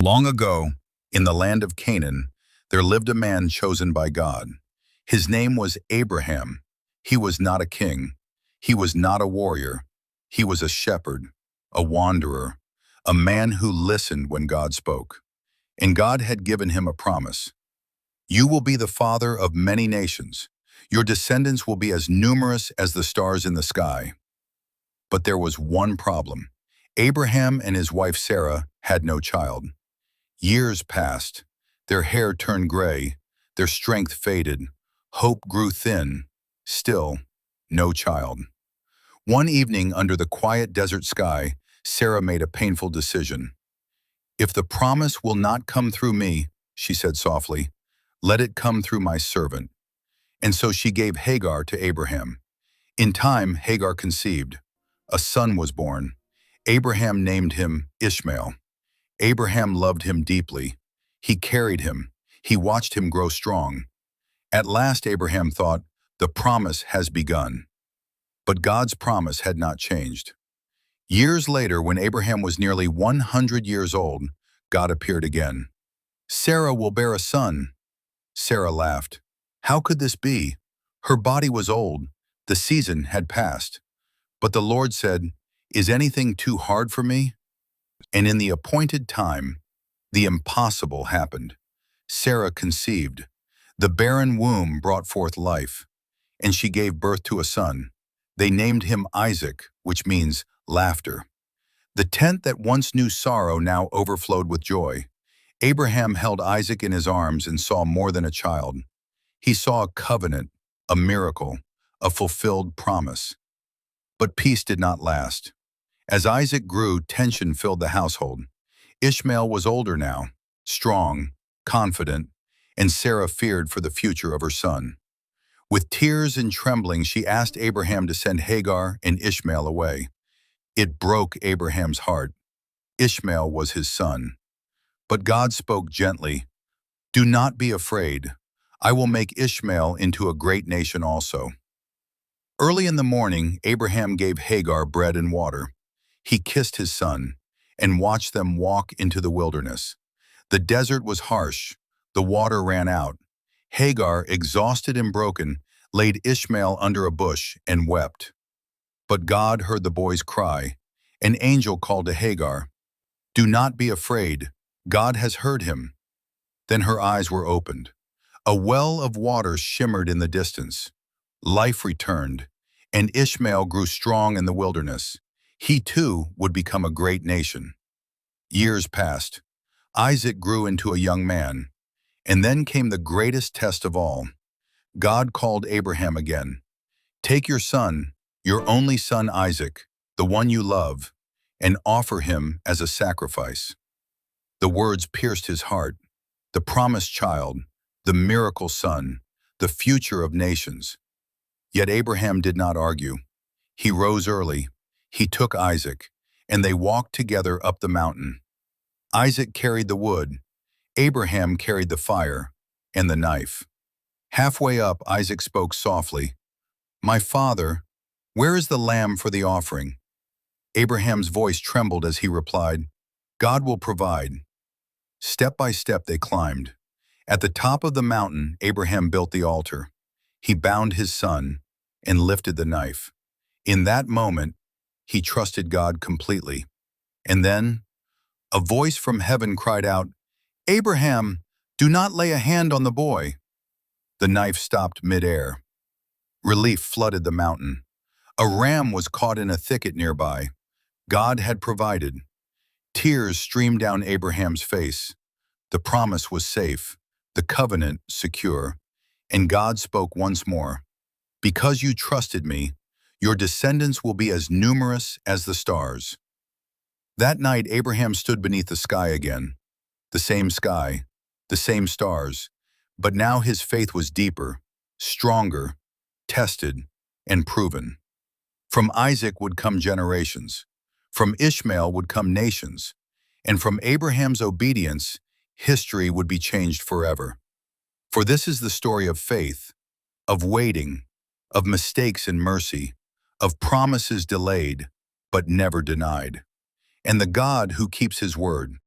Long ago, in the land of Canaan, there lived a man chosen by God. His name was Abraham. He was not a king. He was not a warrior. He was a shepherd, a wanderer, a man who listened when God spoke. And God had given him a promise. You will be the father of many nations. Your descendants will be as numerous as the stars in the sky. But there was one problem. Abraham and his wife Sarah had no child. Years passed. Their hair turned gray. Their strength faded. Hope grew thin. Still, no child. One evening under the quiet desert sky, Sarah made a painful decision. If the promise will not come through me, she said softly, let it come through my servant. And so she gave Hagar to Abraham. In time, Hagar conceived. A son was born. Abraham named him Ishmael. Abraham loved him deeply. He carried him. He watched him grow strong. At last, Abraham thought, the promise has begun. But God's promise had not changed. Years later, when Abraham was nearly 100 years old, God appeared again. Sarah will bear a son. Sarah laughed. How could this be? Her body was old. The season had passed. But the Lord said, is anything too hard for me? And in the appointed time, the impossible happened. Sarah conceived. The barren womb brought forth life, and she gave birth to a son. They named him Isaac, which means laughter. The tent that once knew sorrow now overflowed with joy. Abraham held Isaac in his arms and saw more than a child. He saw a covenant, a miracle, a fulfilled promise. But peace did not last. As Isaac grew, tension filled the household. Ishmael was older now, strong, confident, and Sarah feared for the future of her son. With tears and trembling, she asked Abraham to send Hagar and Ishmael away. It broke Abraham's heart. Ishmael was his son. But God spoke gently, do not be afraid. I will make Ishmael into a great nation also. Early in the morning, Abraham gave Hagar bread and water. He kissed his son and watched them walk into the wilderness. The desert was harsh. The water ran out. Hagar, exhausted and broken, laid Ishmael under a bush and wept. But God heard the boy's cry. An angel called to Hagar, do not be afraid. God has heard him. Then her eyes were opened. A well of water shimmered in the distance. Life returned, and Ishmael grew strong in the wilderness. He too would become a great nation. Years passed. Isaac grew into a young man. And then came the greatest test of all. God called Abraham again. Take your son, your only son Isaac, the one you love, and offer him as a sacrifice. The words pierced his heart. The promised child, the miracle son, the future of nations. Yet Abraham did not argue. He rose early. He took Isaac, and they walked together up the mountain. Isaac carried the wood. Abraham carried the fire and the knife. Halfway up, Isaac spoke softly, my father, where is the lamb for the offering? Abraham's voice trembled as he replied, God will provide. Step by step they climbed. At the top of the mountain, Abraham built the altar. He bound his son and lifted the knife. In that moment, he trusted God completely. And then, a voice from heaven cried out, Abraham, do not lay a hand on the boy. The knife stopped midair. Relief flooded the mountain. A ram was caught in a thicket nearby. God had provided. Tears streamed down Abraham's face. The promise was safe, the covenant secure, and God spoke once more. Because you trusted me, your descendants will be as numerous as the stars. That night, Abraham stood beneath the sky again. The same sky, the same stars, but now his faith was deeper, stronger, tested, and proven. From Isaac would come generations, from Ishmael would come nations, and from Abraham's obedience, history would be changed forever. For this is the story of faith, of waiting, of mistakes and mercy, of promises delayed, but never denied. And the God who keeps his word,